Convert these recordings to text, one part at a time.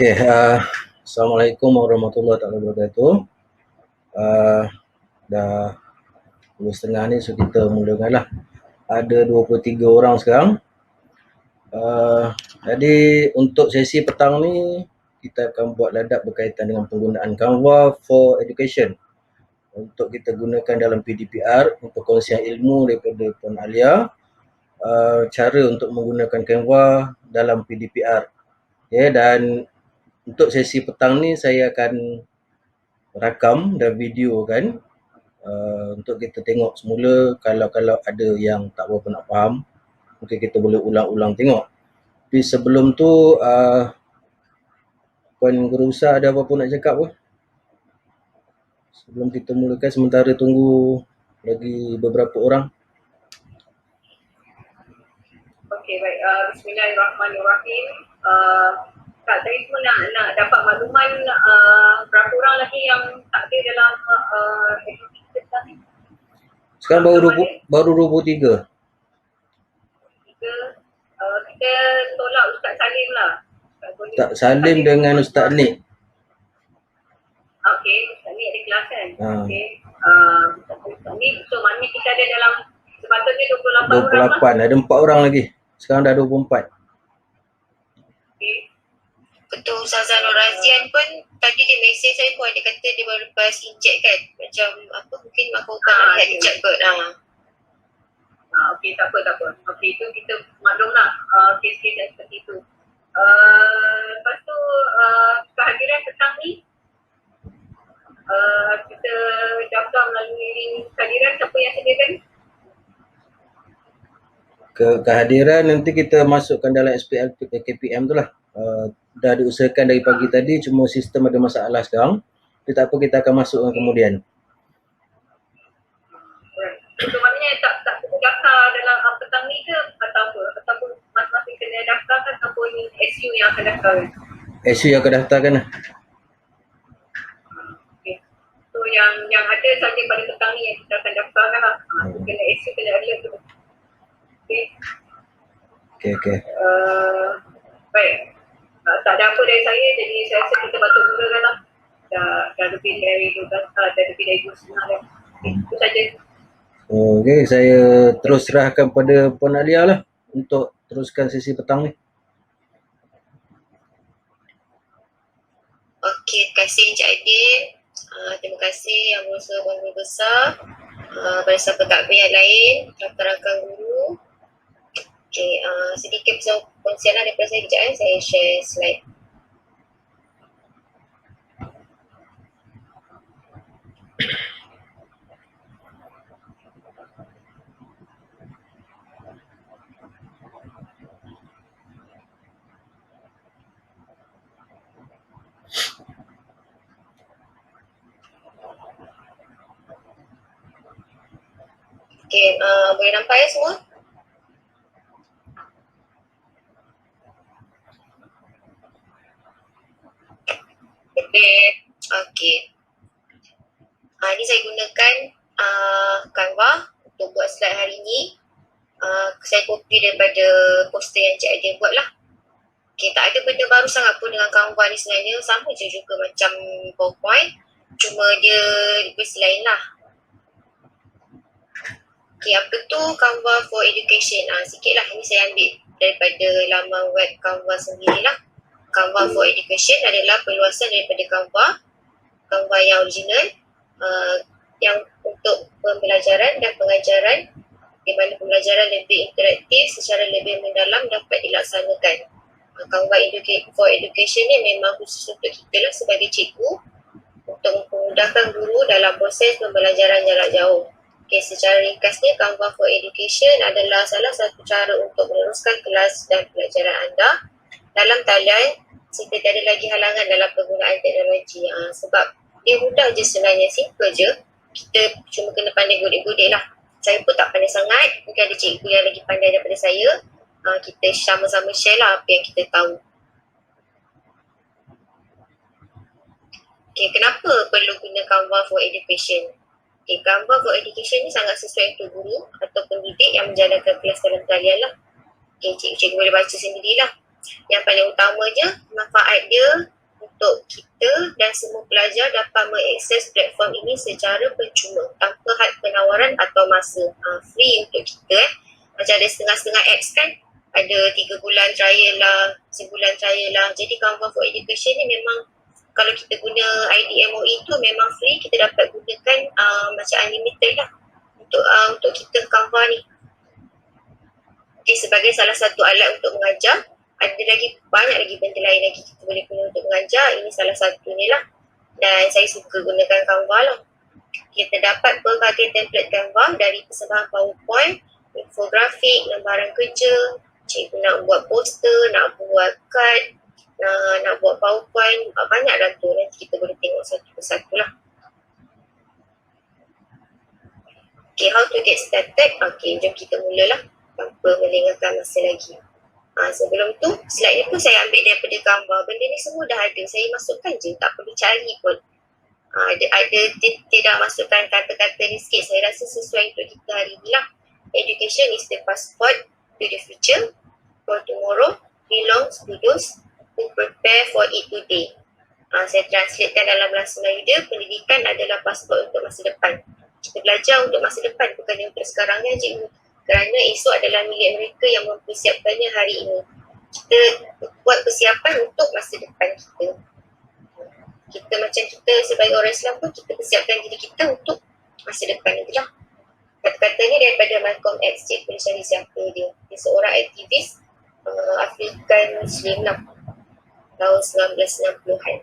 Okey, Assalamualaikum warahmatullahi wabarakatuh. Dah 2.30 ni, so kita mulakanlah. Ada 23 orang sekarang. Jadi untuk sesi petang ni, kita akan buat ladap berkaitan dengan penggunaan Canva for Education. Untuk kita gunakan dalam PDPR, untuk perkongsian ilmu daripada Puan Alia. Cara untuk menggunakan Canva dalam PDPR. Okay, dan untuk sesi petang ni saya akan rakam dan video kan, untuk kita tengok semula. Kalau ada yang tak berapa nak faham, mungkin kita boleh ulang-ulang tengok. Tapi sebelum tu, Puan Guru Besar ada apa-apa nak cakap ke? Sebelum kita mulakan, sementara tunggu lagi beberapa orang. Okey, baik. Bismillahirrahmanirrahim. Kak, saya pun nak dapat makluman berapa orang lagi yang tak ada dalam aktiviti kita ni? Sekarang baru 23. Kita tolak Ustaz Salim lah. Ustaz Salim dengan Ustaz Nik. Okey, Ustaz Nik ada kelas kan? Okey. Ustaz Nik, so maknanya kita ada dalam sepatutnya 28 orang lah. 28, ada 4 orang lagi. Sekarang dah 24. Okey. Ketua Ustazah Nur Razian pun tadi dia mesej saya pun, dia kata dia baru lepas inject kan, macam apa, mungkin makan lihat inject kot. Okey, tak apa. Okey, itu kita maklum lah kes-kes yang seperti itu. Lepas tu kehadiran petang ni, kita daftar melalui kehadiran siapa yang sediakan? Kehadiran nanti kita masukkan dalam SPL KPM tu lah. Dah diusahakan dari pagi tadi, cuma sistem ada masalah sekarang. Tapi tak apa, kita akan masukkan kemudian. So maknanya tak perlu daftar dalam petang ni ke atau apa? Ataupun masing-masing kena daftarkan ataupun SU yang akan daftarkan? SU yang akan daftarkan lah. Okay. So yang ada saja pada petang ni yang kita akan daftarkan lah. Kena SU, kena alert tu. Okay. Baik. Tak ada apa dari saya, jadi saya rasa kita patut mulakan lah. Dah lebih dari 12, dah lebih dari 2.5 dah. Itu saja. Okay, saya terus serahkan pada Puan Alia lah untuk teruskan sesi petang ni. Okey, terima kasih Encik Aidil. Terima kasih Yang Berusaha Puan Guru Besar, bersama takbir yang lain, rakan-rakan guru. Okey, sedikit perkongsian lah daripada saya kejap. Saya share slide. Okey, boleh nampak ya semua? Okey. Ini saya gunakan Canva untuk buat slide hari ni. Saya copy daripada poster yang Encik Aidil buat lah. Okey, tak ada benda baru sangat pun dengan Canva ni sebenarnya. Sama je juga macam PowerPoint, cuma dia versi lain lah. Okey, apa tu Canva for Education? Sikit lah, ini saya ambil daripada laman web Canva sendirilah. Canva for Education adalah perluasan daripada Canva yang original, yang untuk pembelajaran dan pengajaran, di mana pembelajaran lebih interaktif secara lebih mendalam dapat dilaksanakan. Canva for Education ni memang khusus untuk kita lah sebagai cikgu, untuk memudahkan guru dalam proses pembelajaran jarak jauh. Okay, secara ringkasnya Canva for Education adalah salah satu cara untuk meneruskan kelas dan pelajaran anda dalam talian serta tiada lagi halangan dalam penggunaan teknologi. Sebab dia mudah je sebenarnya, simple je. Kita cuma kena pandai godek-godek lah. Saya pun tak pandai sangat, mungkin ada cikgu yang lagi pandai daripada saya. Kita sama-sama share lah apa yang kita tahu. Okay, kenapa perlu guna Canva for Education? Okay, Canva for Education ni sangat sesuai untuk guru atau pendidik yang menjalankan kelas dalam talian lah. Okay, cikgu boleh baca sendirilah. Yang paling utamanya, manfaat dia untuk kita dan semua pelajar dapat mengakses platform ini secara percuma tanpa had penawaran atau masa. Free untuk kita. Macam ada setengah-setengah apps kan, ada 3 bulan trial lah, sebulan trial lah. Jadi Canva for Education ni memang kalau kita guna ID MOE tu memang free, kita dapat gunakan macam unlimited lah untuk kita Canva ni. Okay, sebagai salah satu alat untuk mengajar, ada lagi banyak lagi benda lain lagi kita boleh guna untuk mengajar. Ini salah satunya lah. Dan saya suka gunakan Canva lah. Kita dapat pelbagai template Canva dari persembahan PowerPoint, infografik, lembaran kerja, cikgu nak buat poster, nak buat card, nak buat PowerPoint, banyak dah tu. Nanti kita boleh tengok satu persatu lah. Okay, how to get started? Okay, jom kita mulalah tanpa melengahkan masa lagi. Sebelum tu, slide ni pun saya ambil daripada Canva. Benda ni semua dah ada. Saya masukkan je, tak perlu cari pun. Tidak masukkan kata-kata ni sikit. Saya rasa sesuai untuk kita hari ni lah. Education is the passport to the future. For tomorrow belongs to those who prepare for it today. Saya translatekan dalam bahasa Melayu dia, pendidikan adalah pasport untuk masa depan. Kita belajar untuk masa depan, bukan untuk sekarang ni cikgu. Kerana esok adalah milik mereka yang mempersiapkannya hari ini. Kita buat persiapan untuk masa depan kita. Kita macam kita sebagai orang Islam pun kita persiapkan diri kita untuk masa depan itu lah. Kata-kata ni daripada Malcolm X, cikgu boleh cari siapa dia. Dia seorang aktivis Afrikan Muslim lah. Tahun 1960-an.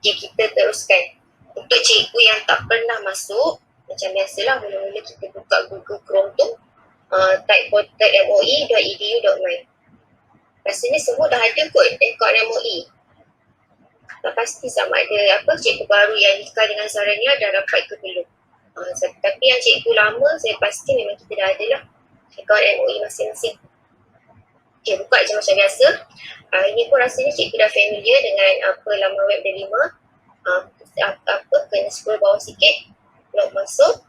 Okay, kita teruskan. Untuk cikgu yang tak pernah masuk, macam biasalah mula-mula kita buka Google Chrome tu, type portal.moe.edu.my. Rasanya semua dah ada kot akaun MOE. Tak pasti sama ada cikgu baru yang nikah dengan Sarania dah dapat ke belum. Tapi yang cikgu lama saya pasti memang kita dah ada lah akaun MOE masing-masing. Okay, buka je macam biasa. Ini pun rasanya cikgu dah familiar dengan laman web Delima. Kena scroll bawah sikit, log masuk,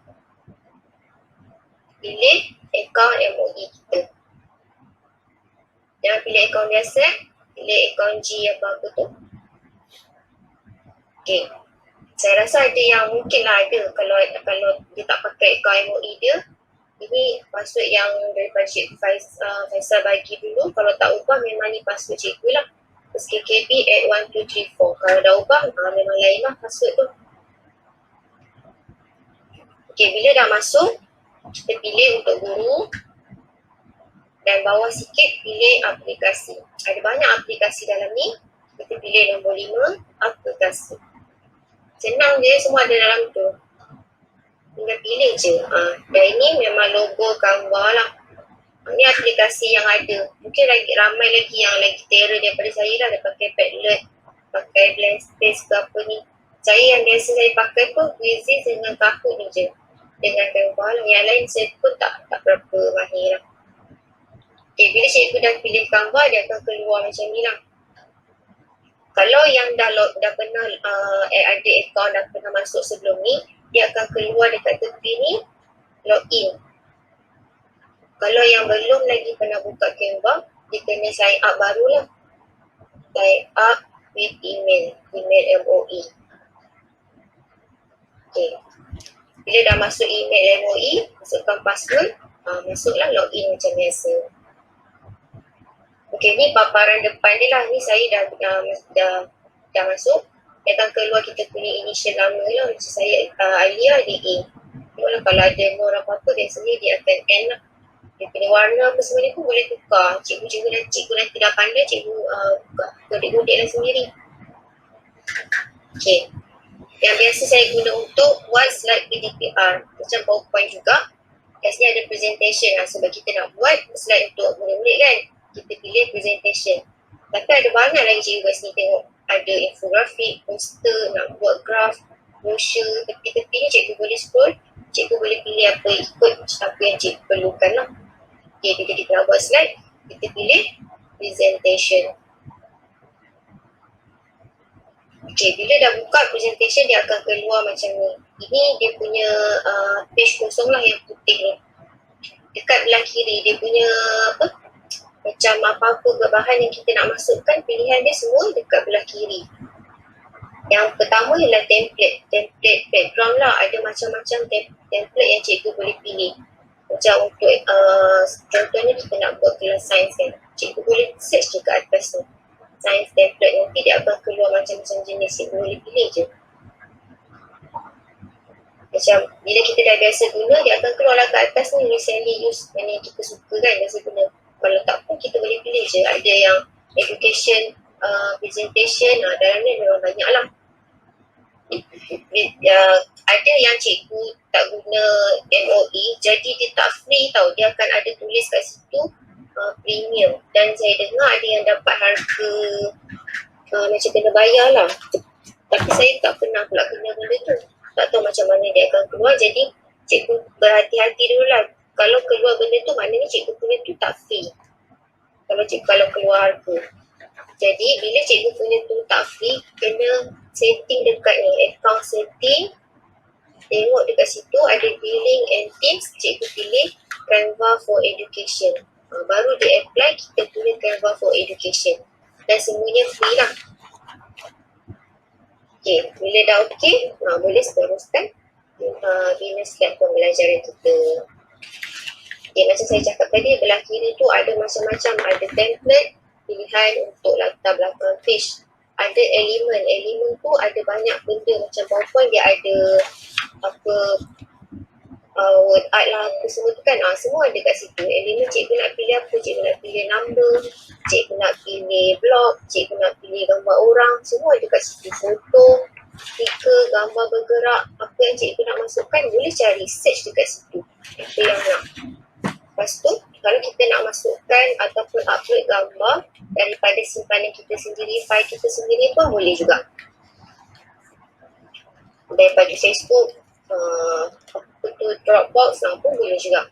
pilih akaun MOE kita. Jangan pilih akaun biasa, pilih akaun G apa-apa tu. Okay, saya rasa ada yang mungkin lah ada kalau dia tak pakai akaun MOE dia. Ini password yang daripada Cikgu Faisal bagi dulu. Kalau tak ubah memang ni password cikgu lah. SKKB@1234. Kalau dah ubah memang lain lah password tu. Okay, bila dah masuk, kita pilih untuk guru. Dan bawah sikit pilih aplikasi. Ada banyak aplikasi dalam ni. Kita pilih nombor 5, aplikasi. Senang je, semua ada dalam tu. Tinggal pilih je. Dan ini memang logo Canva lah. Ini aplikasi yang ada. Mungkin lagi ramai lagi yang lagi terror daripada saya lah. Dia pakai Padlet, pakai Blank Space ke apa ni. Saya yang biasa saya pakai pun Quizzes dengan Kahoot ni je. Dengan Canva lah. Yang lain saya pun tak berapa mahir lah. Okay, bila cikgu dah pilih Canva, dia akan keluar macam ni lah. Kalau yang dah pernah ada akaun, dah pernah masuk sebelum ni, dia akan keluar dekat tepi ni, login. Kalau yang belum lagi pernah buka Canva, dia kena sign up barulah. Sign up with email MOE. Okay. Bila dah masuk email MOE, masukkan password, masuklah login macam biasa. Okay, ni paparan depan dia lah. Ni saya dah masuk. Dia akan keluar kita punya initial nama lah. Macam saya, Alia, dia A. Kalau ada nur apa-apa, biasanya dia akan N lah. Dia punya warna apa semua ni pun boleh tukar. Cikgu nanti dah pandai, cikgu godek-godek lah sendiri. Okay. Yang biasa saya guna untuk buat slide PDPR. Macam PowerPoint juga. Biasanya ada presentation lah. Sebab kita nak buat slide untuk murid-murid kan. Kita pilih presentation. Tapi ada banyak lagi cikgu kat sini tengok. Ada infografik, poster, nak buat graf, brochure. Tepi-tepi ni cikgu boleh scroll. Cikgu boleh pilih apa ikut apa yang cikgu perlukan lah. Okay, bila kita nak buat slide, kita pilih presentation. Okay, bila dah buka presentation, dia akan keluar macam ni. Ini dia punya page kosong lah yang putih ni. Dekat belah kiri, dia punya Macam apa-apa bahan yang kita nak masukkan, pilihan dia semua dekat belah kiri. Yang pertama ialah template background lah. Ada macam-macam template yang cikgu boleh pilih. Macam untuk contohnya kita nak buat kelas sains kan, cikgu boleh search je kat atas tu sains template, nanti dia akan keluar macam-macam jenis, cikgu boleh pilih je. Macam bila kita dah biasa guna, dia akan keluar lah kat atas ni recently use, mana yang kita suka kan biasa guna. Kalau tak pun kita boleh pilih je. Ada yang education, presentation, dalam ni memang banyak lah. Ada yang cikgu tak guna MOE, jadi dia tak free tau. Dia akan ada tulis kat situ premium. Dan saya dengar ada yang dapat harga macam kena bayar lah. Tapi saya tak pernah pula kena benda tu. Tak tahu macam mana dia akan keluar. Jadi cikgu berhati-hati dulu lah. Kalau keluar benda tu, maknanya cikgu punya tu tak free. Kalau keluar harga. Jadi bila cikgu punya tu tak free, kena setting dekat ni, account setting. Tengok dekat situ ada billing and themes, cikgu pilih Canva for Education. Baru dia apply, kita pilih Canva for Education. Dan semuanya free lah. Okay, bila dah okay, boleh seteruskan bina slide pembelajaran kita. Okay, macam saya cakap tadi, belah kiri tu ada macam-macam. Ada template, pilihan untuk latar belakang page. Ada elemen tu ada banyak benda. Macam PowerPoint dia ada word art lah, apa semua tu kan. Semua ada kat situ. Elemen cikgu nak pilih apa, cikgu nak pilih number, cikgu nak pilih blog, cikgu nak pilih gambar orang, semua ada kat situ. Foto, stiker, gambar bergerak, apa yang cikgu nak masukkan, boleh cari search dekat situ apa yang nak. Lepas tu, kalau kita nak masukkan ataupun upload gambar daripada simpanan kita sendiri, file kita sendiri pun boleh juga. Daripada Facebook, Dropbox pun boleh juga.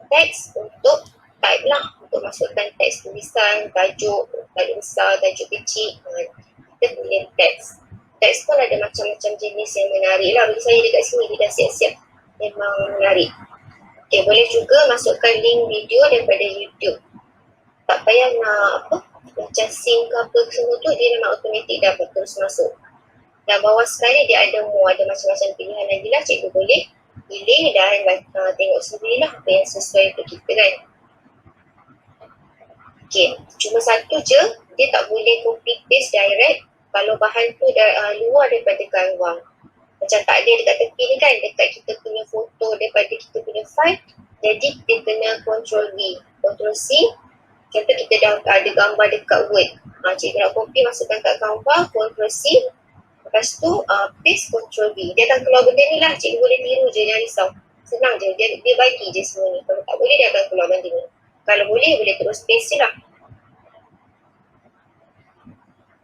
Teks untuk type lah, untuk masukkan teks tulisan, tajuk besar, tajuk kecil, kita pilih teks. Teks pun ada macam-macam jenis yang menarik lah. Bagi saya dekat sini dia dah siap-siap, memang menarik. Okay, boleh juga masukkan link video daripada YouTube. Tak payah nak macam sync ke apa semua tu, dia memang automatik dapat terus masuk. Dan bawah sekali dia ada macam-macam pilihan lagi lah. Cikgu boleh pilih dan tengok sendirilah apa yang sesuai untuk kita kan. Okay, cuma satu je, dia tak boleh copy paste direct kalau bahan tu luar daripada Canva. Macam tak ada dekat tepi ni kan, dekat kita punya foto daripada kita punya file. Jadi kita kena Ctrl V, Ctrl C. Contoh kita dah ada gambar dekat Word. Cikgu nak copy, masukkan kat Canva, Ctrl C. Lepas tu paste, Ctrl V. Dia akan keluar benda ni lah. Cikgu boleh tiru je, jangan risau. Senang je, dia bagi je semua ni. Kalau tak boleh, dia akan keluar benda ni. Kalau boleh terus paste je lah.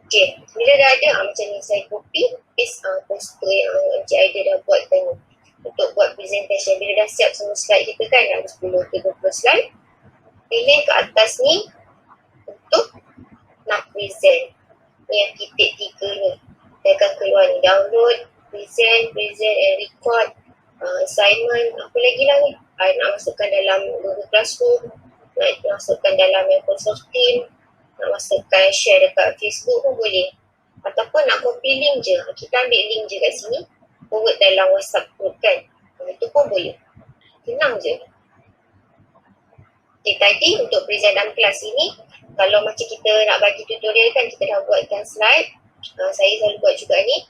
Okay, bila dah ada macam ni, saya copy, paste poster yang Encik Aida dah buat tadi untuk buat presentation. Bila dah siap semua slide kita kan, ada 10-30 slide, pilih ke atas ni untuk nak present. Ni yang titik 3 ni, dia akan keluar ni, download, present and record, assignment, apa lagi lah ni. Nak masukkan dalam Google Classroom, nak masukkan dalam Microsoft Teams, nak masukkan share dekat Facebook pun boleh. Ataupun nak copy link je, kita ambil link je kat sini, forward dalam WhatsApp group kan. Itu pun boleh. Senang je. Okay, tadi untuk present dalam kelas ini, kalau macam kita nak bagi tutorial kan, kita dah buatkan slide. Saya selalu buat juga ni,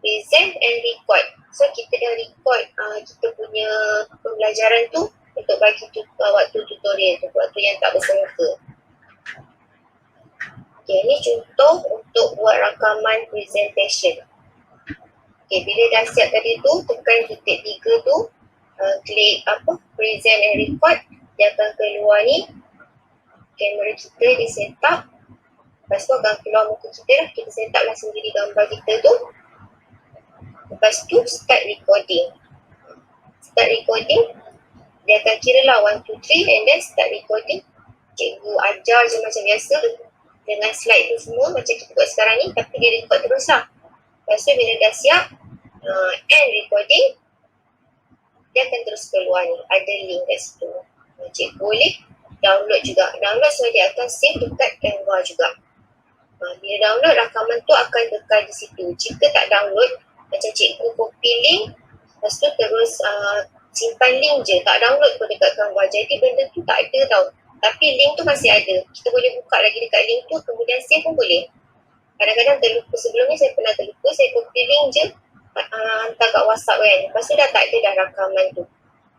present and record. So kita dah record kita punya pembelajaran tu untuk bagi waktu tutorial tu, waktu yang tak bersemuka. Okay, ni contoh untuk buat rakaman presentation. Okay, bila dah siap tadi tu, tekan titik 3 tu, klik present and record, dia akan keluar ni. Kamera kita di set up. Lepas tu akan keluar muka kita lah. Kita set up lah sendiri gambar kita tu. Lepas tu start recording. Start recording, dia akan kira lah 1, 2, 3 and then start recording. Cikgu ajar je macam biasa dengan slide tu semua macam kita buat sekarang ni, tapi dia record terus lah. Lepas tu bila dah siap end recording, dia akan terus keluar ni, ada link kat situ. Cikgu boleh download juga. Download sebab dia akan save dekat Canva juga. Bila download, rakaman tu akan kekal di situ. Jika tak download, macam cikgu copy link, lepas tu terus simpan link je, tak download pun dekat Canva. Jadi benda tu tak ada tau. Tapi link tu masih ada. Kita boleh buka lagi dekat link tu, kemudian save pun boleh. Kadang-kadang terlupa, sebelum ni saya pernah terlupa, saya copy link je, hantar kat WhatsApp kan. Lepas tu dah tak ada dah rakaman tu.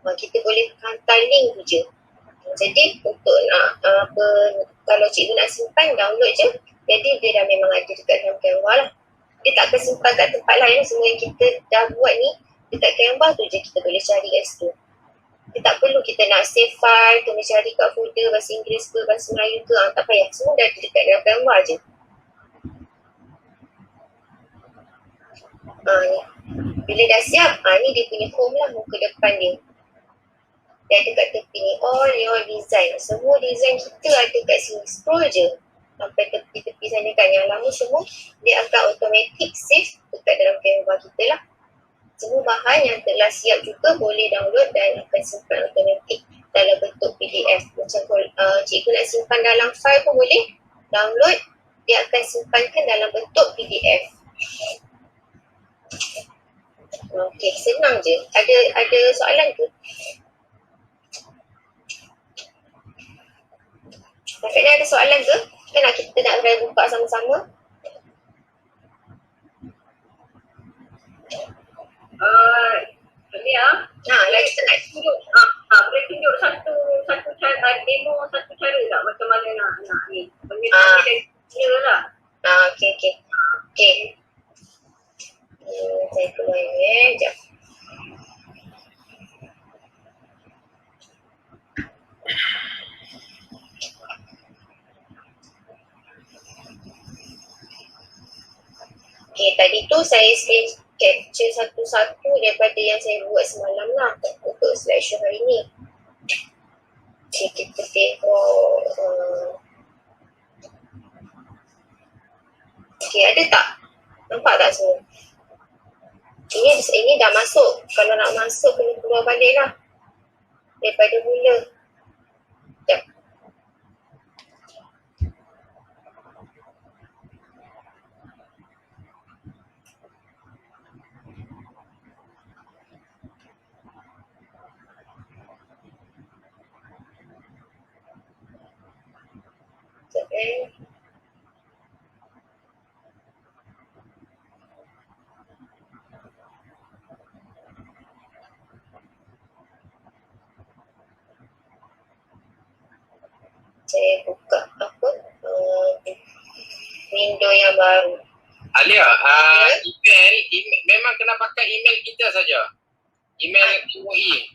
Kita boleh hantar link tu je. Jadi untuk nak kalau cikgu nak simpan, download je. Jadi dia dah memang ada dekat dalam Canva lah. Dia tak akan simpan kat tempat lain. Semua yang kita dah buat ni dekat Canva tu je kita boleh cari kat situ. Dia tak perlu kita nak save file, kena cari kat folder bahasa Inggeris ke, bahasa Melayu ke, tak payah. Semua dah ada dekat dalam Canva je. Ni. Bila dah siap, ni dia punya home lah, muka depan dia. Dia ada kat tepi ni, all your design. Semua design kita ada kat sini. Scroll je sampai tepi-tepi sana kan. Yang lama semua dia akan automatic save dekat dalam Canva kita lah. Semua bahan yang telah siap juga boleh download dan akan simpan automatic dalam bentuk PDF. Macam cikgu nak simpan dalam file pun boleh, download, dia akan simpankan dalam bentuk PDF. Okey, senang je. Ada soalan ke? Kakaknya ada soalan ke? Kita nak try buka sama-sama. Lagi kita nak tunjuk boleh tunjuk satu cara demo, satu cara tak macam mana nak ni. Pengenalan dia lah. Okey. Saya keluar sekejap. Okey, tadi tu saya screen capture satu-satu daripada yang saya buat semalam lah untuk slideshow hari ni. Okey, kita tengok. Okey, ada tak? Nampak tak semua? Ini dah masuk. Kalau nak masuk, kena keluar balik lah daripada mula. Sekejap. Saya buka window yang baru. Alia, email memang kena pakai email kita saja. Email MOE.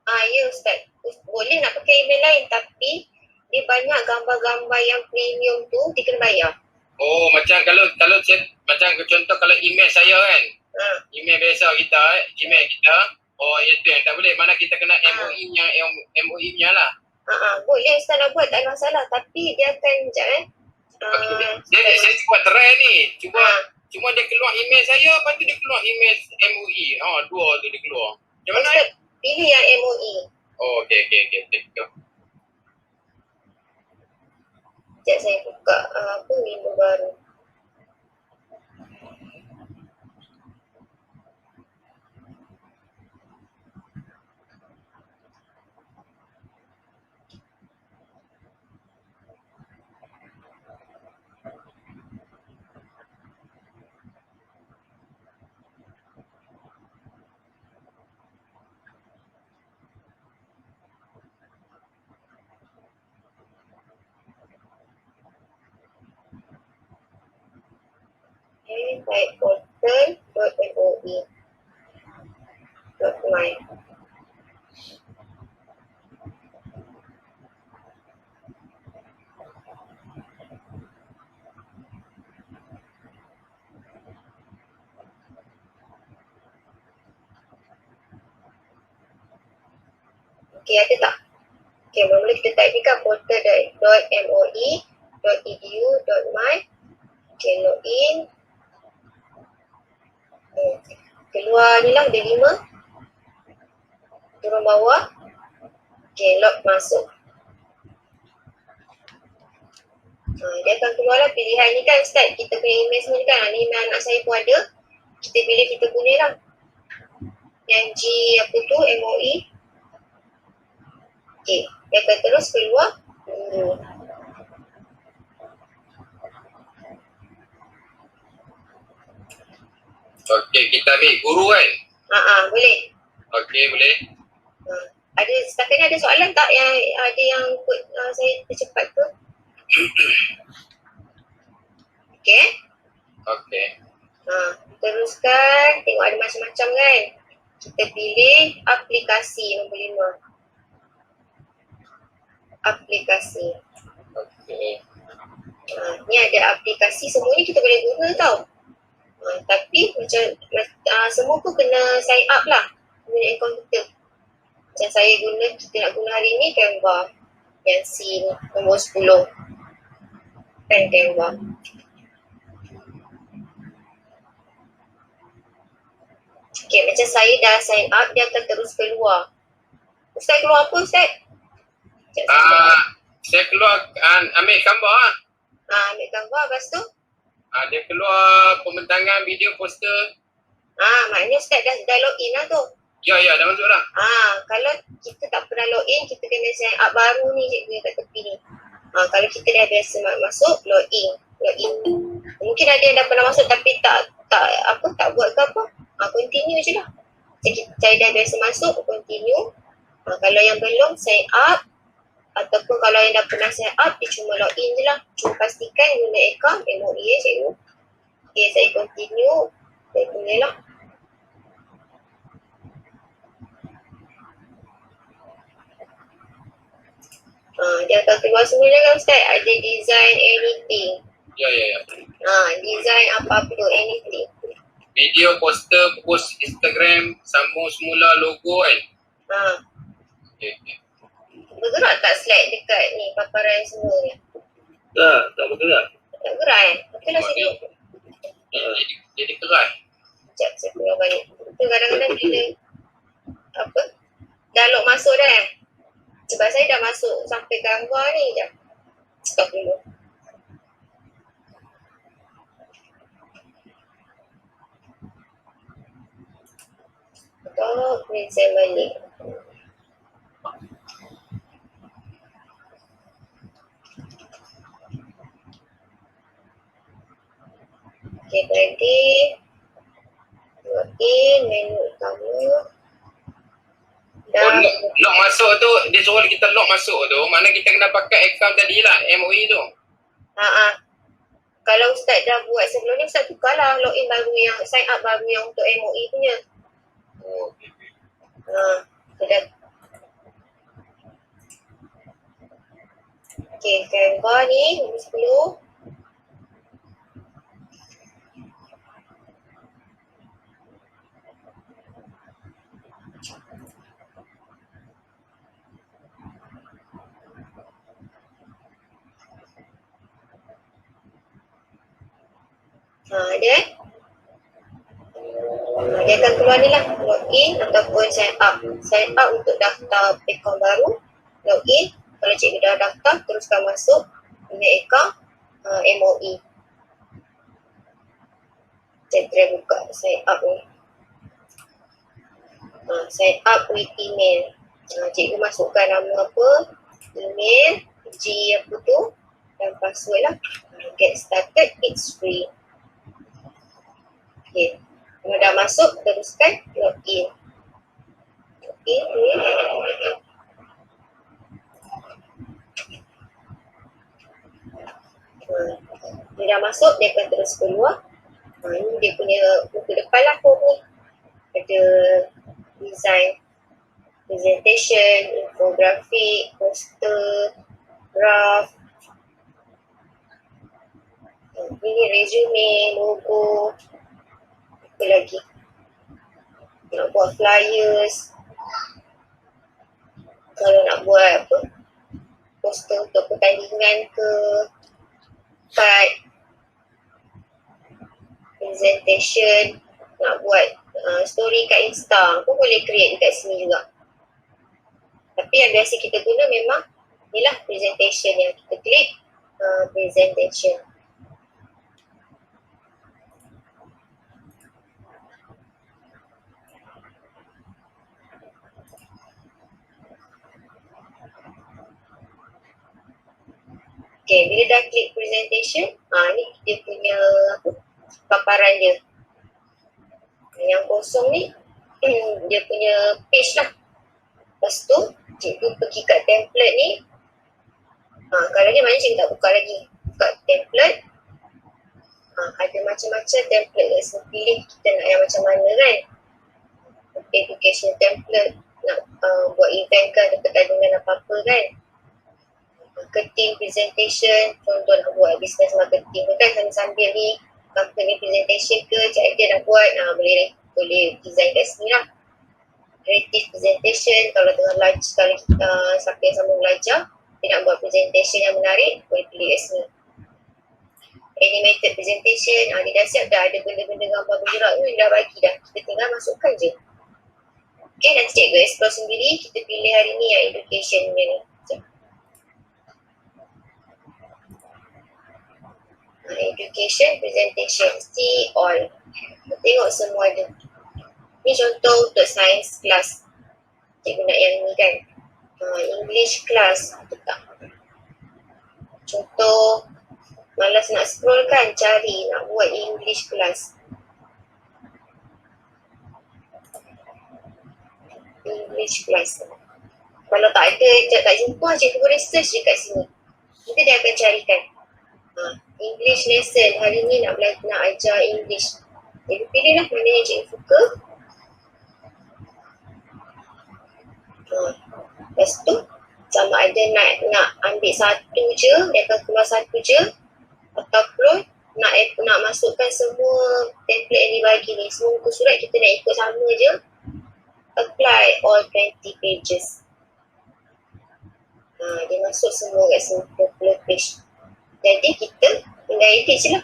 Ya Ustaz. Boleh nak pakai email lain tapi dia banyak gambar-gambar yang premium tu dia kena bayar. Oh, macam kalau macam contoh kalau email saya kan. Email biasa kita, Gmail kita. Oh, itu yang tak boleh. Mana kita kena MOE yang MOE nya lah. Boleh Ustaz nak buat, tak ada masalah. Tapi dia akan Saya buat try ni. Cuma dia keluar email saya, lepas tu dia keluar email MOE. Dua tu dia keluar. Macam mana? Ustaz, pilih yang MOE. Oh, okey. Thank you. Sekejap saya buka window baru. Baik, portal.moe.my. Okey, ada tak? Okey, mula kita type ni kan portal.moe.edu.my. Okey, login. Keluar ni lah, ada 5. Turun bawah. Okey, log masuk. Dia akan keluarlah pilihan ni kan Ustaz. Kita punya email semua ni kan. Ni email anak saya pun ada. Kita pilih kita punya lah. Yang G apa tu, MOE. Okay. Dia akan terus keluar guru. Okey, kita ambil guru kan? Boleh. Okey, boleh. Ada setakat ni ada soalan tak yang ada yang ikut saya tercepat ke? Okey. Okey. Teruskan. Tengok ada macam-macam kan. Kita pilih aplikasi nombor 5. Aplikasi. Okey. Ni ada aplikasi, semua ni kita boleh guna tau. Tapi macam semua pun kena sign up lah guna akaun kita. Macam saya guna, kita nak guna hari ni Canva yang C ni, nombor 10 kan Canva. Okay, macam saya dah sign up, dia akan terus keluar. Ustaz keluar apa Ustaz? Saya keluar ambil gambar lah. Ambil gambar, lepas tu? Dia keluar pembentangan video poster. Maknanya Ustaz dah login lah tu. Ya, dah masuk dah. Kalau kita tak pernah login, kita kena sign up baru ni cikgu kat tepi ni. Kalau kita dah biasa masuk, login. Mungkin ada yang dah pernah masuk tapi tak buat ke apa. Continue je lah. Saya dah biasa masuk, continue. Kalau yang belum sign up, ataupun kalau yang dah pernah sign up, dia cuma login je lah. Cuma pastikan guna akaun MOE cikgu. Okay, saya continue. Saya boleh lah. Dia akan keluar semua kan Ustaz. Ada design anything. Ya. Design apa-apa tu, anything. Video, poster, post Instagram, sambung semula logo kan. Okay. Bergerak tak slide dekat ni, paparan semua ni? Tak bergerak. Tak gerak Betul lah saya tengok. Jadi keras. Sekejap, saya keluar balik. Itu kadang-kadang bila dah log masuk dah Sebab saya dah masuk sampai gambar ni. Sekejap. Stop dulu. Kemudian saya balik. Okay, tadi login, menu utama. Log masuk tu, dia suruh kita log masuk tu, mana kita kena pakai akaun tadi lah, MOE tu. Kalau Ustaz dah buat sebelum ni, Ustaz tukarlah login baru yang, sign up baru yang untuk MOE punya. Sudah. Okay, Canva ni, nombor 10. Dia akan keluar ni lah, login ataupun sign up. Sign up untuk daftar akaun baru, login. Kalau cikgu dah daftar, teruskan masuk guna akaun MOE. Saya try buka sign up ni. Sign up with email. Cikgu masukkan nama apa, email, G apa tu, dan password lah. Get started, it's free. Okay. Kalau dah masuk, teruskan login. Login ni. Dia dah masuk, dia akan terus keluar. Ini dia punya muka depan lah form ni. Ada design, presentation, infografik, poster, graph. Ini resume, logo. Apa lagi? Nak buat flyers. Kalau nak buat apa? Poster untuk pertandingan ke. Card. Presentation. Nak buat story kat Insta pun boleh create dekat sini juga. Tapi yang biasa kita guna memang inilah presentation yang kita klik. presentation. Okay, bila dah klik presentation, ni dia punya paparan dia. Yang kosong ni, dia punya page lah. Lepas tu, cikgu pergi kat template ni. Kalau ni mana cikgu tak buka lagi. Buka template. Ada macam-macam template kat sini. Pilih kita nak yang macam mana kan. Education template. Nak buat event kan, ada pertandingan apa-apa kan. Marketing presentation, contoh nak buat business marketing kan, sambil-sambil ni company presentation ke, cik Aida nak buat, boleh design kat sini lah. Creative presentation, kalau tengah lunch, kalau siapa yang sambung belajar, dia nak buat presentation yang menarik, boleh pilih kat sini. Animated presentation, dia dah siap dah, ada benda-benda gambar bergerak ni dah bagi dah, kita tinggal masukkan je. Okay, nanti cikgu explore sendiri, kita pilih hari ni yang education ni. Education presentation, see all. Tengok semua ada. Ni contoh untuk science class. Cikgu nak yang ni kan. English class. Tak. Contoh, malas nak scroll kan, cari nak buat English class. English class. Kalau tak ada, tak jumpa, cikgu boleh search je kat sini. Nanti dia akan carikan. English lesson, hari ni nak ajar English. Jadi pilihlah mana yang cikgu suka. Lepas tu, sama ada nak ambil satu je, dia akan keluar satu je, ataupun nak masukkan semua template yang dibagi ni. Semua muka surat kita nak ikut sama je. Apply all 20 pages. Dia masuk semua kat sini, 20 page. Jadi kita tinggal edit je lah.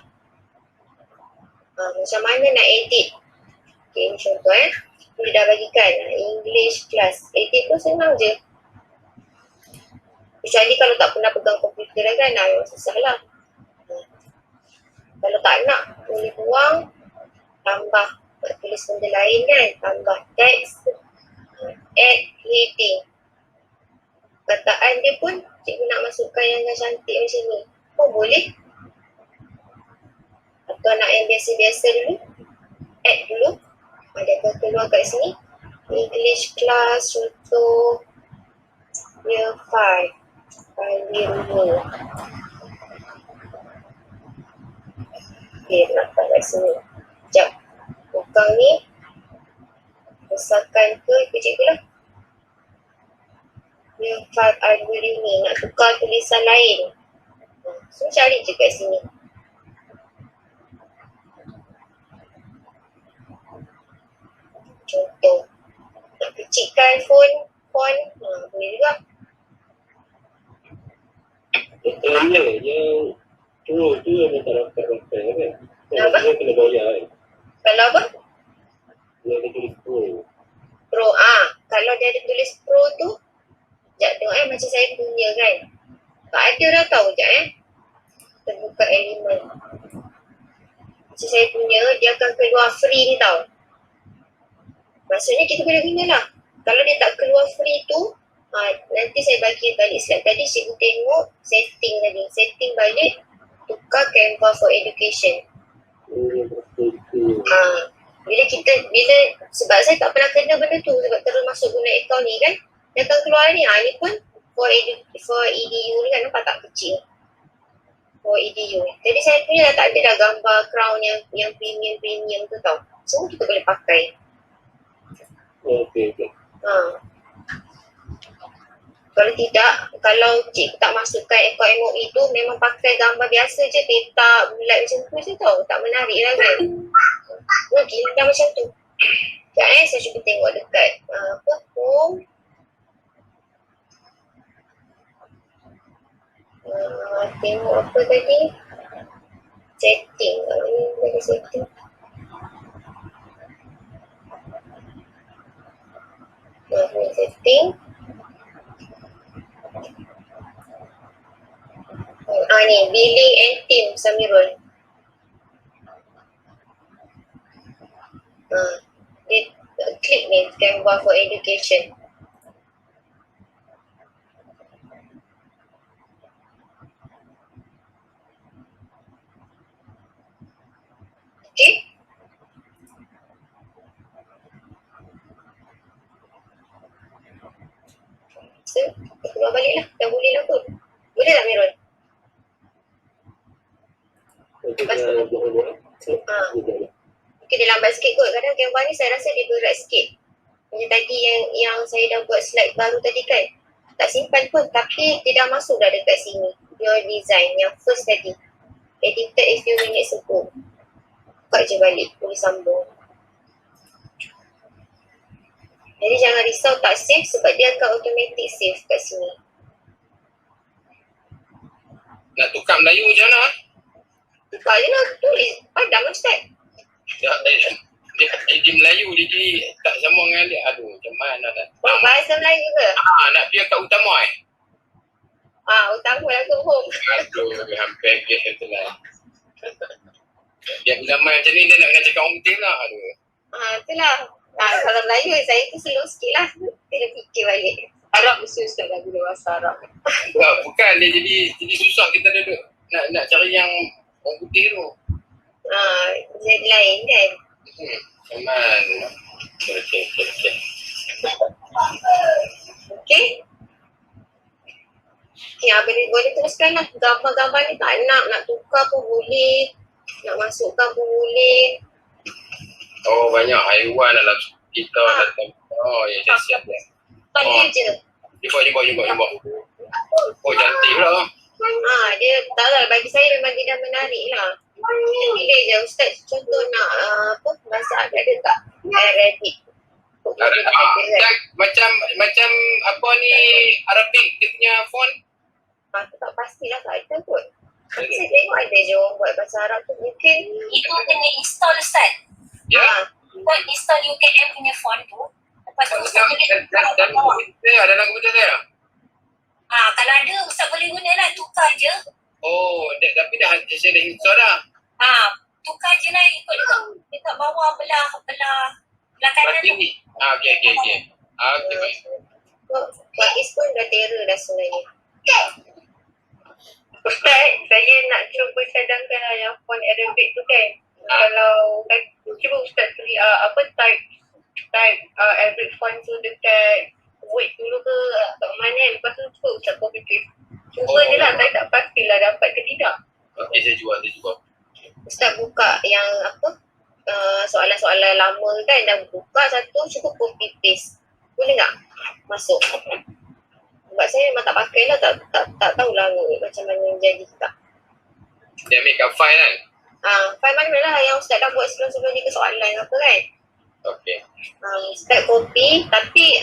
Macam mana nak edit? Okay, ni contoh Dia dah bagikan English class. Edit pun senang je. Kecuali kalau tak pernah pegang komputer kan, memang susah lah. Kalau tak nak, boleh buang, tambah, nak tulis benda lain kan, tambah teks, add heading. Kataan dia pun cikgu nak masukkan yang cantik macam ni. Boleh. Atau nak yang biasa-biasa dulu, add dulu. Dia akan keluar kat sini. English class contoh year 5. Kali ni. Okay, letak kat sini. Sekejap. Belakang ni. Besarkan ke ikut cikgu lah. Year 5 Alveri ni. Nak tukar tulisan lain. So, cari je kat sini. Contoh. Nak kecilkan font. Boleh juga. Itu yang pro tu yang tak dapat rampai kan? Apa? Dia kena bayar kan? Kalau apa? Dia ada tulis pro. Pro, kalau dia ada tulis pro tu, sekejap tengok macam saya punya kan. Tak ada dah tahu sekejap Kita buka elemen. Macam saya punya, dia akan keluar free ni tau. Maksudnya kita boleh guna lah. Kalau dia tak keluar free tu, nanti saya bagi balik slide tadi, cikgu tengok setting tadi. Setting balik, tukar Canva for Education. Sebab saya tak pernah kena benda tu, sebab terus masuk guna account ni kan, dia akan keluar ni. Ni pun for EDU ni kan, nampak tak kecil. For EDU. Jadi saya punya dah tak ada dah gambar crown yang premium tu tau. Semua kita boleh pakai. Okay. Kalau tidak, kalau cikgu tak masukkan ekor MOE tu, memang pakai gambar biasa je, petak bulat macam tu je tau. Tak menarik lah kan. Dah macam tu. Sekejap saya cuba tengok dekat home. Tengok apa tadi? Setting. Ini ada setting. Setting. Ni ni, billing and team Samirul. Dia klik ni, Canva for Education. Okay. So, keluar balik lah. Dah boleh lah kot. Boleh tak Mirul? Mungkin dia lambat sikit kot. Kadang Canva ni saya rasa dia berat sikit. Macam tadi yang saya dah buat slide baru tadi kan. Tak simpan pun tapi dia dah masuk dah dekat sini. Your design yang first tadi. Edited a few minutes ago. Buka je balik. Boleh sambung. Jadi jangan risau tak save sebab dia akan automatic save kat sini. Nak tukar Melayu macam mana? Tukar je lah. Tulis. Padam Ustaz. Dia Melayu dia jadi tak sama dengan dia. Aduh, macam mana nak. Bahasa Melayu ke? Nak pergi kat utama Utama lah ke home. Aduh, hampir kes tu lah. Dia zaman macam ni dia nak kena cakap orang betul lah. Aduh. Itulah. Kalau Melayu saya tu slow sikit lah. Kena fikir balik. Arab mesti Ustaz dah guna bahasa Arab. Bukan dia jadi susah kita duduk nak cari yang orang putih tu. Jadi lain kan. Aman. Okay. Okay. Boleh teruskan lah. Gambar-gambar ni tak nak tukar pun boleh. Nak masukkan pun boleh. Oh, banyak haiwan dalam kita datang. Oh, ya, siap. Dia je. Jumpa. Oh, cantik pula. Dia tak lah. Bagi saya memang dia dah menarik lah. Pilih je Ustaz contoh nak masak ada tak? Arabic. Macam apa ni Arabic dia punya font? Tak pastilah tak ada kot. Saya tengok ada je orang buat bahasa Arab tu mungkin. Itu kena install Ustaz. Ya. Kita install UKM punya font tu. Lepas tu Ustaz boleh dalam komputer saya. kalau ada Ustaz boleh guna lah, tukar je. Oh, tapi saya dah install dah. Tukar je lah ikut dekat bawah belah kanan tu. Okay. Okay, baik. Pakis pun dah terror dah sebenarnya. Ustaz, saya nak cuba cadangkan yang font Arabic tu kan. Kalau cuba Ustaz tulis type Arabic font tu dekat Word dulu ke kat mana, lepas tu cuba Ustaz copy paste. Cuba je lah, saya tak pastilah dapat ke tidak. Okay, saya cuba. Ustaz buka yang soalan-soalan lama kan, dah buka satu, cuba copy paste. Boleh tak? Masuk. Sebab saya memang tak pakai lah, tak tahulah macam mana jadi tak. Dia ambil kat file kan? File mana lah yang Ustaz dah buat sebelum ni ke soalan apa kan? Okay. Ustaz copy, tapi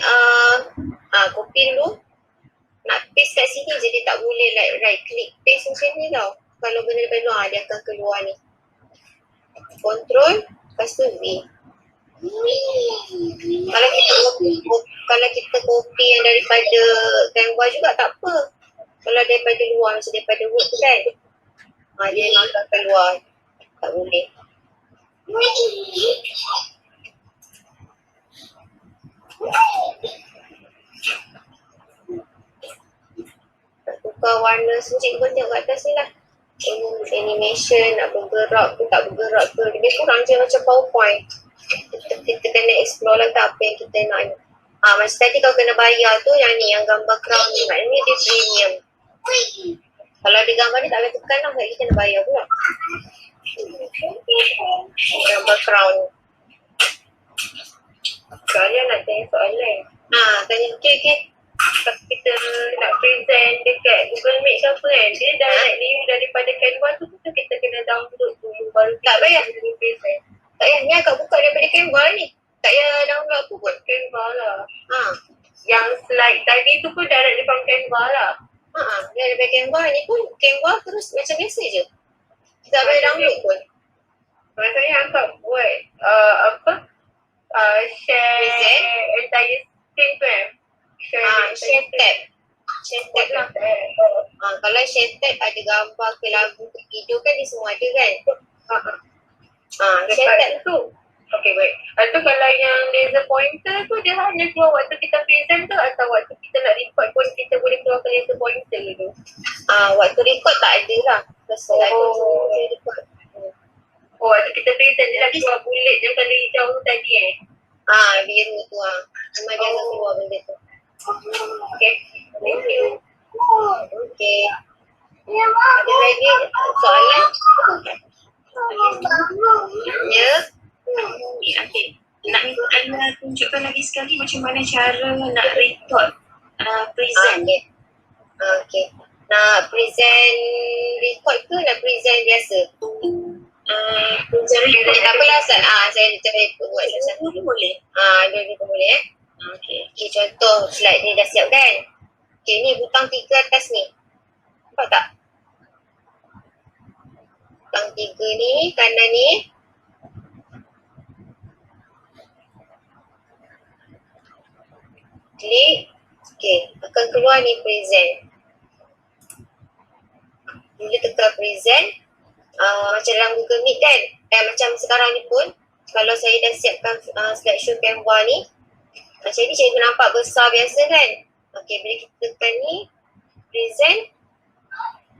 copy dulu. Nak paste kat sini je, dia tak boleh like right click paste macam ni tau. Kalau benda daripada luar, dia akan keluar ni. Control, lepas tu V. Kalau kita copy yang daripada Canva juga tak apa. Kalau daripada luar, macam daripada Word tu kan, dia memang akan keluar. Tak boleh. Nak tukar warna sikit pun tengok kat atas ni lah. Animation nak bergerak ke tak bergerak ke. Dia kurang je macam PowerPoint. Kita kena explore lah tak apa yang kita nak ni. Macam tadi kau kena bayar tu yang ni, yang gambar crown ni. Maknanya dia premium. Kalau ada gambar ni tak boleh tekan lah, kita kena bayar pula. Gambar crown. Saya nak tanya soalan. Tanya okay. Kita nak present dekat Google Meet ke apa kan, dia dah naik link daripada Canva tu kita kena download dulu baru Tak payah. kita present. Tak payah, ni akak buka daripada Canva ni. Tak payah download apa pun. Canva lah. Yang Slide tadi tu pun direct from Canva lah. Dia daripada Canva ni pun Canva terus macam biasa je. Kita tak payah download pun. Maksudnya akak buat share Present. entire screen tu kan. Share tab. Share tab lah. Kalau share tab ada gambar ke lagu ke video kan dia semua ada kan. Share tab Dekat tu. Okay, baik. Atau kalau yang laser pointer tu dia hanya keluar waktu kita present tu atau waktu kita nak record pun kita boleh keluarkan laser pointer tu? waktu record tak ada lah. Pasal ada je record. Oh, waktu kita present dia dah keluar bullet yang kali hijau tu tadi Biru tu Cuma jangan keluar benda tu. Okay. Thank you. Okay. Ada lagi soalan? Ya? Okay. Nak minta Anda tunjukkan lagi sekali macam mana cara nak record present. Okay. Nak present record ke nak present biasa? Present record. Tak apalah, saya cuba buat satu. Boleh. Dua-dua pun boleh Okay. Okay, contoh slide ni dah siap kan? Okay, ni butang 3 atas ni. Nampak tak? Butang 3 ni, kanan ni. Klik. Okay, akan keluar ni present. Bila tekan present, macam dalam Google Meet kan? Macam sekarang ni pun, kalau saya dah siapkan slideshow Canva ni, macam ni cikgu nampak besar biasa kan? Okay, bila kita tekan ni, present.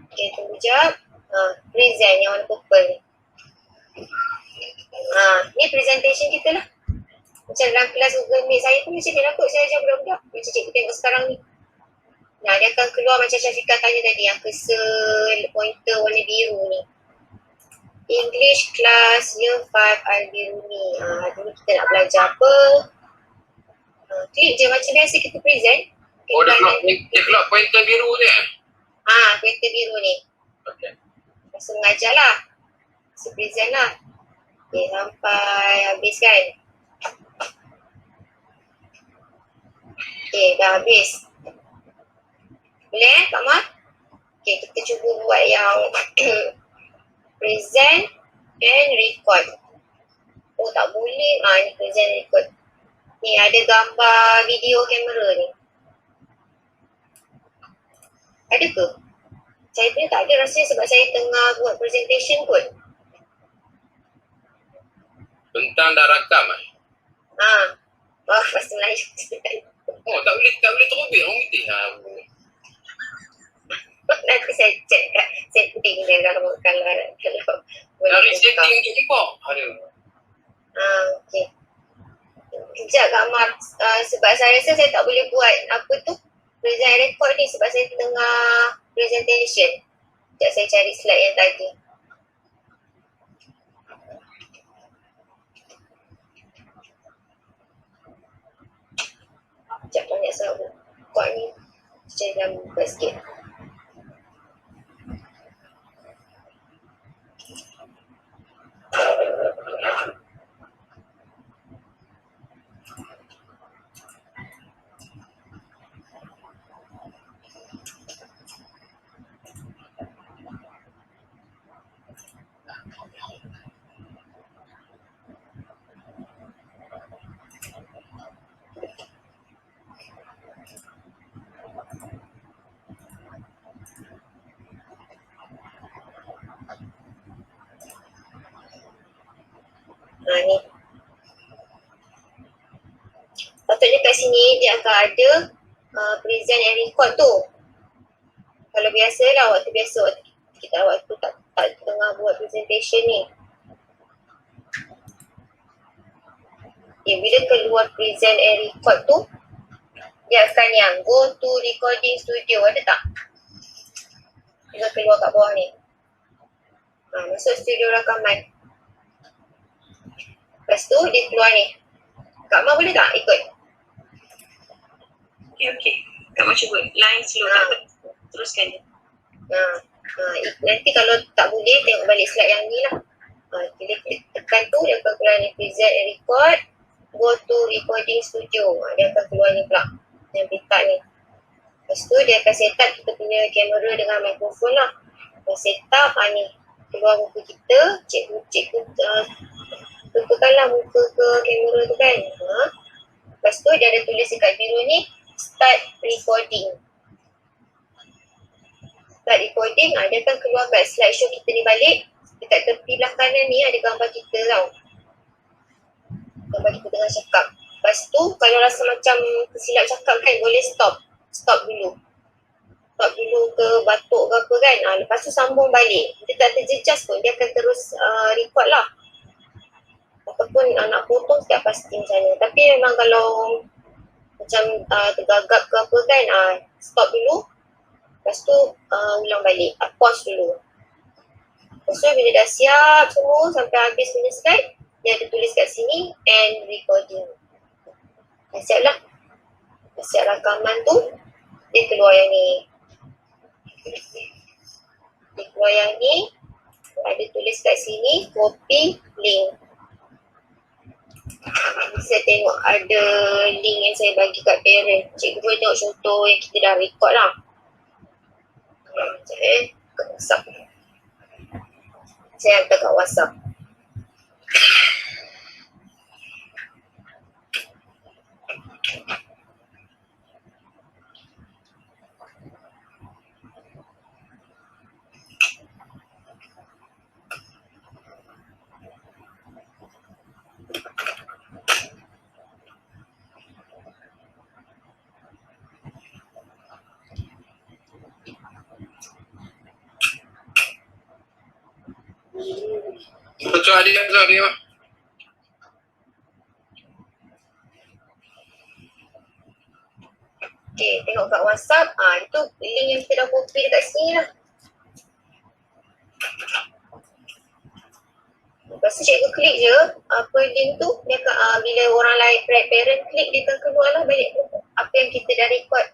Okay, tunggu jap. Present yang warna purple ni. Ni presentation kita lah. Macam dalam kelas Google Meet saya pun macam ni lah kot. Saya ajar budak-budak. Macam cikgu tengok sekarang ni. Dia akan keluar macam Syafiqah tanya tadi. Yang cursor pointer warna biru ni. English class year 5 Al-Biruni. Dulu kita nak belajar apa? Klik je macam biasa kita present. Oh, dia keluar pointer biru ni Pointer biru ni. Okay. Masa mengajar lah. Masa present lah. Okay, sampai habis kan? Okay, dah habis. Boleh Kak Mat? Okay, kita cuba buat yang present and record. Oh, tak boleh. Ni present record. Ni ada gambar video kamera ni. Ada ke? Saya punya tak ada rasanya sebab saya tengah buat presentation kot. Bentang dah rakam Bahasa Melayu. Oh, tak boleh terobek orang putih Nanti saya check kat setting dia kalau Dari setting untuk import Okay. Kejap Kak Mar, sebab saya rasa saya tak boleh buat apa tu present record ni sebab saya tengah presentation. Sekejap saya cari slide yang tadi. Sekejap banyak sangat buka ni. Saya dalam buka sikit. Ni. Patutnya kat sini dia akan ada present and record tu. Kalau biasalah waktu kita tak tengah buat presentation ni. Okay, bila keluar present and record tu, dia akan yang go to recording studio, ada tak? Dia keluar kat bawah ni. Masuk studio rakaman. Lepas tu dia keluar ni. Kak Ma boleh tak ikut? Okay. Kak Ma cuba. Line slow. Teruskan dia. Nanti kalau tak boleh, tengok balik slide yang ni lah. Bila tekan tu, dia akan keluar ni present and record. Go to recording studio. Dia akan keluar ni pula. Yang pita ni. Lepas tu dia akan set up kita punya kamera dengan mikrofon lah. Dia set up ni. Keluar muka kita. Cikgu tentukanlah muka ke kamera tu kan. Lepas tu dia ada tulis dekat biru ni start recording. start recording, dia akan keluar kat slideshow kita ni balik. Dekat tepi belah kanan ni ada gambar kita tau. Gambar kita tengah cakap. Lepas tu kalau rasa macam tersilap cakap kan, boleh stop dulu. Stop dulu ke batuk ke apa kan. Lepas tu sambung balik. Dia tak terjejas pun, dia akan terus record lah. Ataupun nak potong setiap pasti macam ni. Tapi memang kalau macam tergagap ke apa kan, stop dulu. Lepas tu ulang balik, pause dulu. Lepas tu bila dah siap semua sampai habis punya slide, dia ada tulis kat sini end recording. Dah siap lah. Dah siap rakaman tu, dia keluar yang ni. Dia keluar yang ni, ada tulis kat sini copy link. Bisa tengok ada link yang saya bagi kat parent. Cikgu boleh tengok contoh yang kita dah record lah. Sekejap kat WhatsApp. Saya hantar kat WhatsApp. Betul dia. Okay, tengok kat WhatsApp. Itu link yang kita dah copy dekat sini lah. Lepas tu cikgu klik je apa link tu, dia akan, bila orang lain parent klik, dia akan keluar lah balik apa yang kita dah record.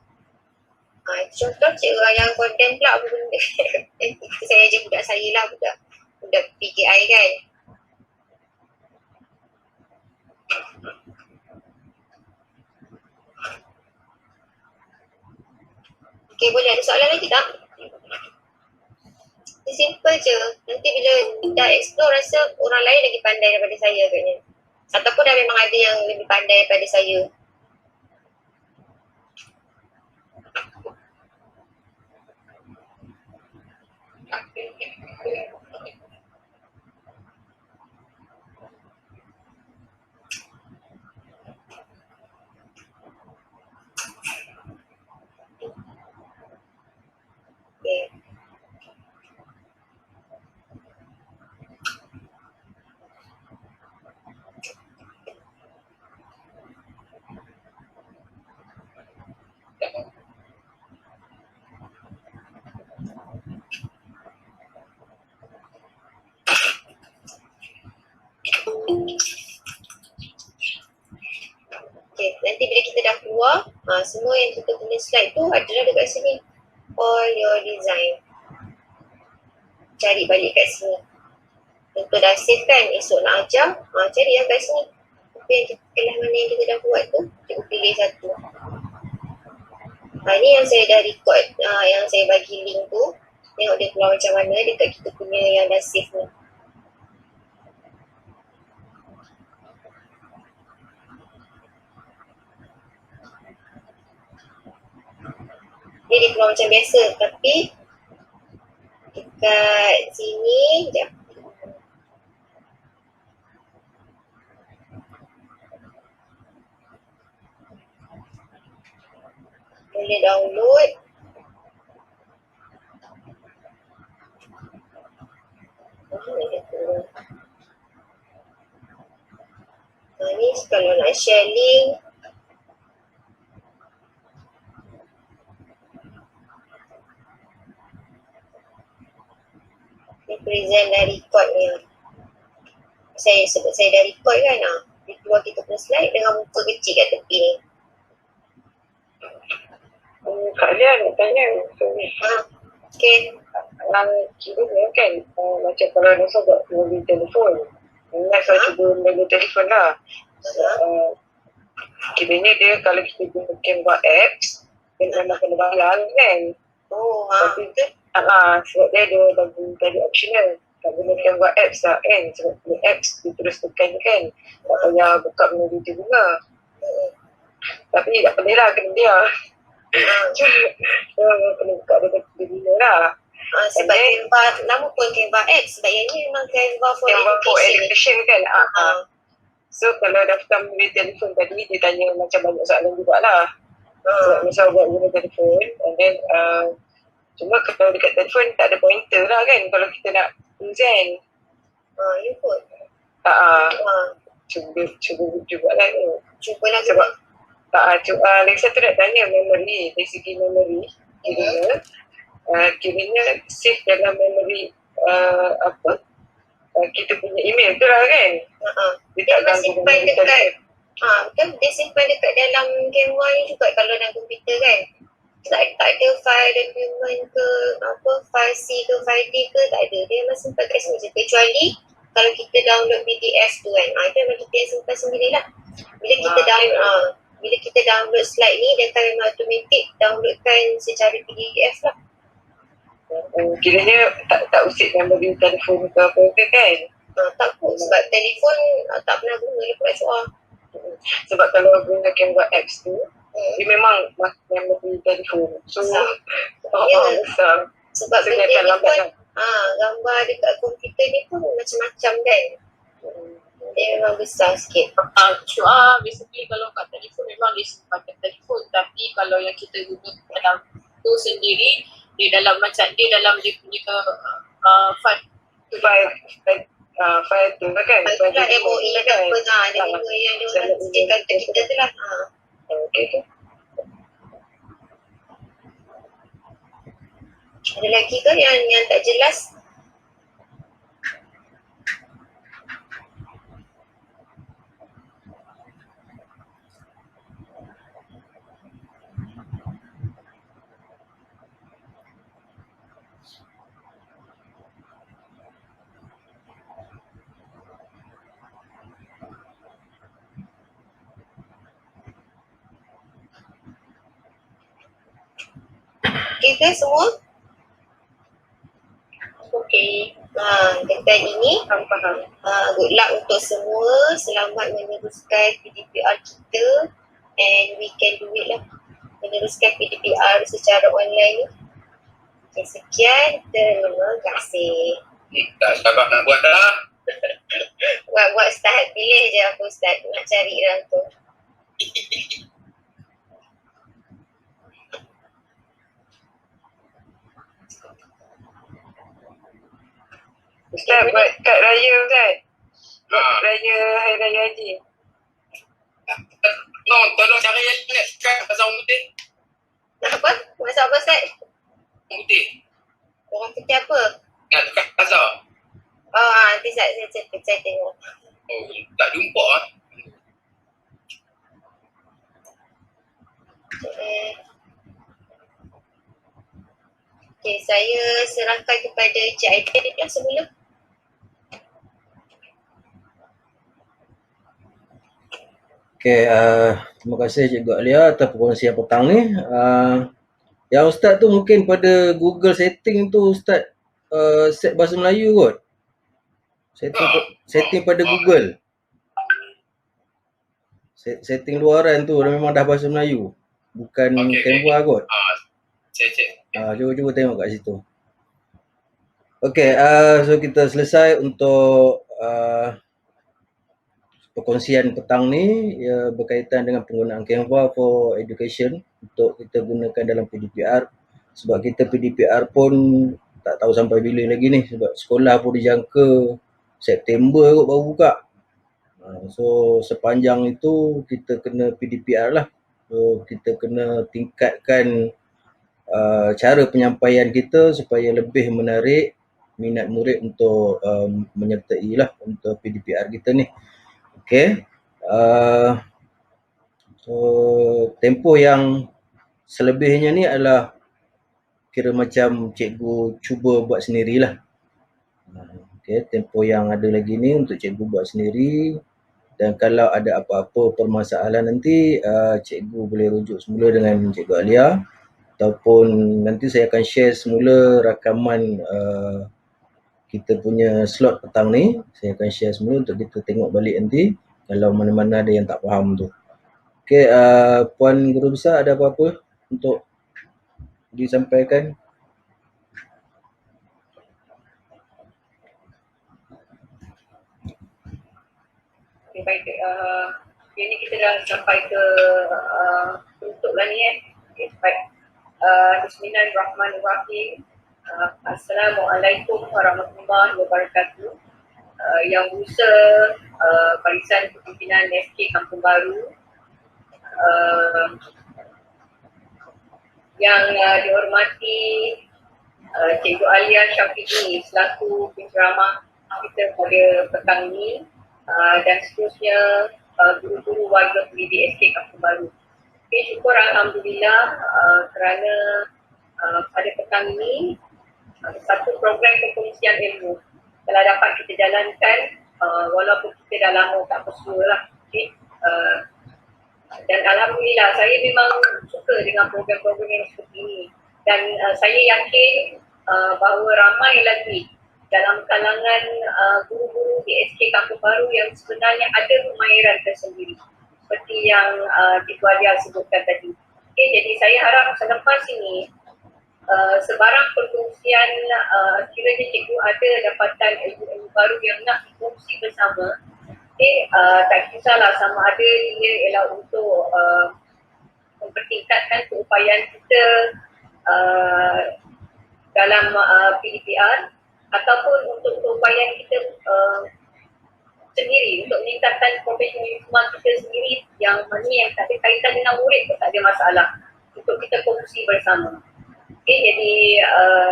Contoh cikgu yang content pula apa benda. Saya je budak saya lah, budak PKI kan. Okay, boleh ada soalan lagi tak? Simple je. Nanti bila dah explore rasa orang lain lagi pandai daripada saya katnya. Ataupun dah memang ada yang lebih pandai daripada saya. Okay. Okay, nanti bila kita dah keluar, semua yang kita punya slide tu ada dah dekat sini. All your design. Cari balik kat sini. Untuk dah save kan, esok nak ajar, cari yang kat sini. Apa yang kelas mana yang kita dah buat tu, cikgu pilih satu. Ni yang saya dah record, yang saya bagi link tu. Tengok dia keluar macam mana dekat kita punya yang dah save ni. Dia keluar macam biasa, tapi dekat sini, sekejap. Boleh download. Ni kalau nak share link, ni present dah record ni. Sebab saya dah record kan, dia keluar kita punya slide dengan muka kecil kat tepi ni. Kak Lia nak tanya, Okay. Cikgu ni kan, macam kalau Nasa buat melalui telefon, Nasa cuba melalui telefon lah. Kiranya dia kalau kita gunakan buat apps, dia memang kena bayar kan. Tapi sebab dia ada bagi optional. Tak gunakan buat apps lah kan, sebab punya apps dia terus tekan kan, tak payah buka melalui dia bunga. Tapi tak boleh lah, kena dia. Kena buka dia guna lah. Sebab Canva, nama pun Canva X. Sebab yang ni memang Canva for education kan. So kalau daftar melalui telefon tadi, dia tanya macam banyak soalan jugalah. Sebab misal buat guna telefon, and then cuma kalau dekat telefon tak ada pointer lah kan kalau kita nak present. Ya kot. Cuba jugalah ni. Cubalah sebab lagi satu nak tanya memory, dari segi memory kiranya save dalam memory kita punya email tu lah kan. Dia simpan dekat betul, dia simpan dekat dalam Canva ni juga kalau dalam komputer kan. Tak ada file document ke file C ke file D ke, tak ada. Dia memang simpan kat sini je, kecuali kalau kita download PDF tu kan, itu memang kita yang simpan sendirilah. Bila kita download slide ni, dia akan memang automatic downloadkan secara PDF lah. Kiranya tak usik memory telefon ke apa ke kan. Tak kot, sebab telefon tak pernah guna dia pula cuak. Sebab kalau guna Canva apps tu, dia memang memory telefon. So besar. Sebab benda ni pun gambar dekat komputer ni pun macam-macam kan. Dia memang besar sikit. Basically kalau kat telefon memang dia simpan kat telefon, tapi kalau yang kita guna dalam tu sendiri, dia dalam dia punya file tu lah kan. File tu lah MOE kan. Dia MOE yang dia orang sediakan untuk kita tu lah. Okay. Ada lagi ke yang tak jelas? Okay ke semua? Okay. Dekat ini, good luck untuk semua. Selamat meneruskan PDPR kita. And we can do it lah. Meneruskan PDPR secara online ni. Okay, sekian. Terima kasih. Tak sabar nak buat dah. Buat start. Pilih je aku start. Nak cari dalam tu. Ustaz buat kad raya Ustaz. Raya Hari Raya Haji. Tolong cari yang ni sekarang pasal orang putih. Apa? Masak apa Ustaz? Orang putih. Orang putih apa? Nak tukar pasal. Nanti saya tengok. Tak jumpa Okay, saya serahkan kepada Cik Aidil yang semula. Okay, terima kasih Cikgu Alia atas perkongsian petang ni. Yang Ustaz tu mungkin pada Google setting tu Ustaz set bahasa Melayu kot. Setting pada Google. Setting luaran tu memang dah bahasa Melayu. Bukan Canva kot. Cek. Cuba tengok kat situ. Okay, so kita selesai untuk perkongsian petang ni berkaitan dengan penggunaan Canva for education untuk kita gunakan dalam PDPR. Sebab kita PDPR pun tak tahu sampai bila lagi ni, sebab sekolah pun dijangka September kot baru buka. So sepanjang itu kita kena PDPR lah. So kita kena tingkatkan cara penyampaian kita supaya lebih menarik minat murid untuk menyertai lah untuk PDPR kita ni. Okay. So tempoh yang selebihnya ni adalah kira macam cikgu cuba buat sendirilah. Okay, tempoh yang ada lagi ni untuk cikgu buat sendiri, dan kalau ada apa-apa permasalahan nanti cikgu boleh rujuk semula dengan Cikgu Alia, ataupun nanti saya akan share semula rakaman kita punya slot petang ni. Saya akan share semula untuk kita tengok balik nanti kalau mana-mana ada yang tak faham tu. Okay, Puan Guru Besar ada apa-apa untuk disampaikan? baik. Ini kita dah sampai ke tutup lah ni Okay, baik. Bismillahirrahmanirrahim. Assalamualaikum warahmatullahi wabarakatuh. Yang Berusaha Barisan Kepimpinan SK Kampung Baru, yang dihormati Cikgu Alia Syafiqi selaku penceramah kita pada petang ini, dan seterusnya guru-guru warga pendidik SK Kampung Baru. Okay, syukur Alhamdulillah kerana pada petang ini satu program perkongsian ilmu telah dapat kita jalankan, walaupun kita dah lama tak bersua lah. Okay. Dan Alhamdulillah saya memang suka dengan program-program yang seperti ini, dan saya yakin bahawa ramai lagi dalam kalangan guru-guru di SK Kampung Baru yang sebenarnya ada kemahiran tersendiri seperti yang Cikgu Alia sebutkan tadi. Okay, jadi saya harap selepas ini sebarang perkongsian, kiranya cikgu ada dapatan ilmu-ilmu baru yang nak dikongsi bersama, tak kisahlah sama ada ia ialah untuk mempertingkatkan keupayaan kita dalam PDPR, ataupun untuk keupayaan kita sendiri untuk meningkatkan profesionalisme kita sendiri, yang mana yang tak ada kaitan dengan murid pun tak ada masalah, untuk kita kongsi bersama. Okay, jadi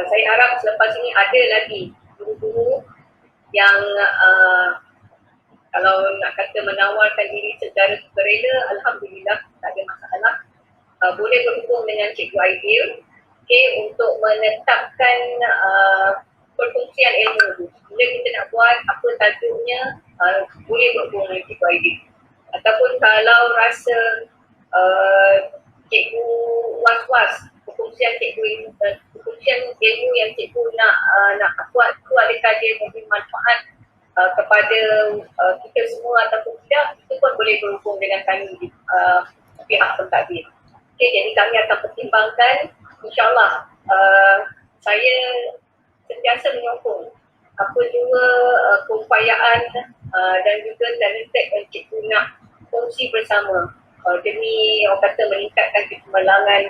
saya harap selepas ini ada lagi guru-guru yang kalau nak kata menawarkan diri secara sukarela, Alhamdulillah tak ada masalah. Boleh berhubung dengan Cikgu Aidil, untuk menetapkan perkongsian ilmu tu. Bila kita nak buat apa tajuknya, boleh berhubung dengan Cikgu Aidil. Ataupun kalau rasa cikgu was-was, perkongsian ilmu yang cikgu nak buat tu, adakah dia memberi manfaat kepada kita semua ataupun tidak, itu pun boleh berhubung dengan kami pihak pentadbir. Okay, jadi kami akan pertimbangkan. InsyaAllah saya sentiasa menyokong apa jua keupayaan dan juga talented yang cikgu nak kongsi bersama demi orang kata meningkatkan kecemerlangan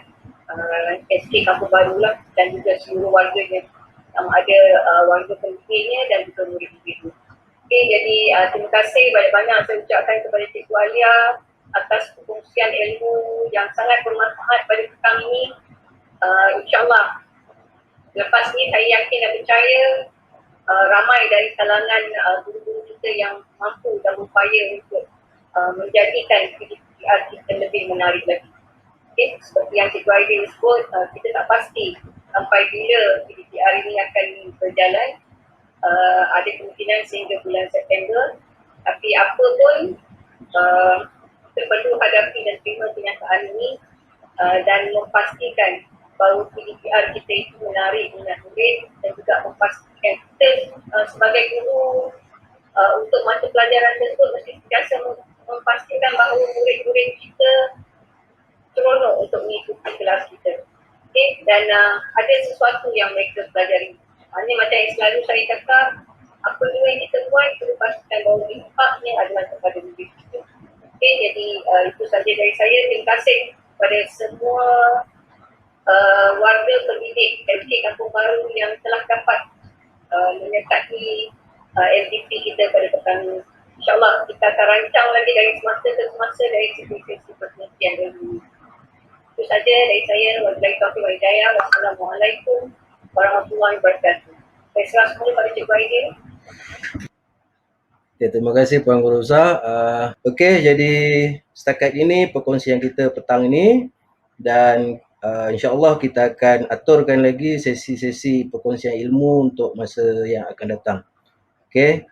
SK Kampung Baru lah, dan juga seluruh warganya, sama ada warga pendidiknya dan juga murid-murid itu. Okay, jadi terima kasih banyak-banyak saya ucapkan kepada Cikgu Alia atas perkongsian ilmu yang sangat bermanfaat pada petang ini. InsyaAllah lepas ni saya yakin dan percaya ramai dari kalangan guru-guru kita yang mampu dan berupaya untuk menjadikan PDPR kita lebih menarik lagi. Okay, seperti yang Cikgu Aidil sebut, kita tak pasti sampai bila PDPR ini akan berjalan. Ada kemungkinan sehingga bulan September, tapi apa pun kita perlu hadapi dan terima kenyataan ini, dan memastikan bahawa PDPR kita itu menarik minat murid, dan juga memastikan kita sebagai guru untuk mata pelajaran tersebut mesti sentiasa memastikan bahawa murid-murid kita seronok untuk mengikuti kelas kita. Okay? Dan ada sesuatu yang mereka pelajari. Ini macam yang selalu saya cakap, apa dua yang kita buat, kita pastikan bahawa impaknya adalah kepada murid kita. Okay, jadi itu saja dari saya. Terima kasih kepada semua warga pendidik SK Kampung Baru yang telah dapat menyertai LDP kita pada petang ini. InsyaAllah kita akan rancang lagi dari semasa ke semasa dari sesi-sesi perkongsian ilmu. Itu saja dari saya. Wabillahi taufiq wal hidayah. Wassalamualaikum warahmatullahi wabarakatuh. Saya serah semula pada Cikgu Aidil. Okay, terima kasih Puan Guru Zah. Okey, jadi setakat ini perkongsian kita petang ini, dan insyaAllah kita akan aturkan lagi sesi-sesi perkongsian ilmu untuk masa yang akan datang. Okey,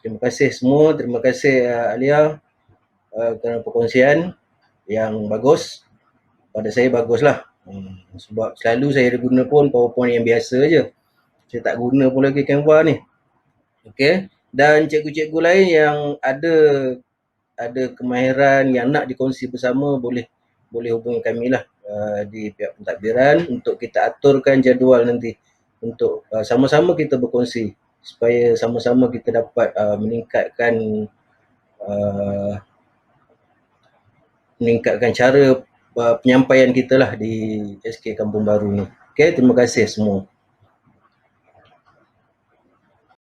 terima kasih semua. Terima kasih Alia kerana perkongsian yang bagus. Pada saya baguslah. Sebab selalu saya guna pun PowerPoint yang biasa je. Saya tak guna pun lagi Canva ni. Okey. Dan cikgu-cikgu lain yang ada kemahiran yang nak dikongsi bersama, boleh hubungi kami lah di pihak pentadbiran untuk kita aturkan jadual nanti untuk sama-sama kita berkongsi supaya sama-sama kita dapat meningkatkan meningkatkan cara penyampaian kita lah di SK Kampung Baru ni. Okay, terima kasih semua.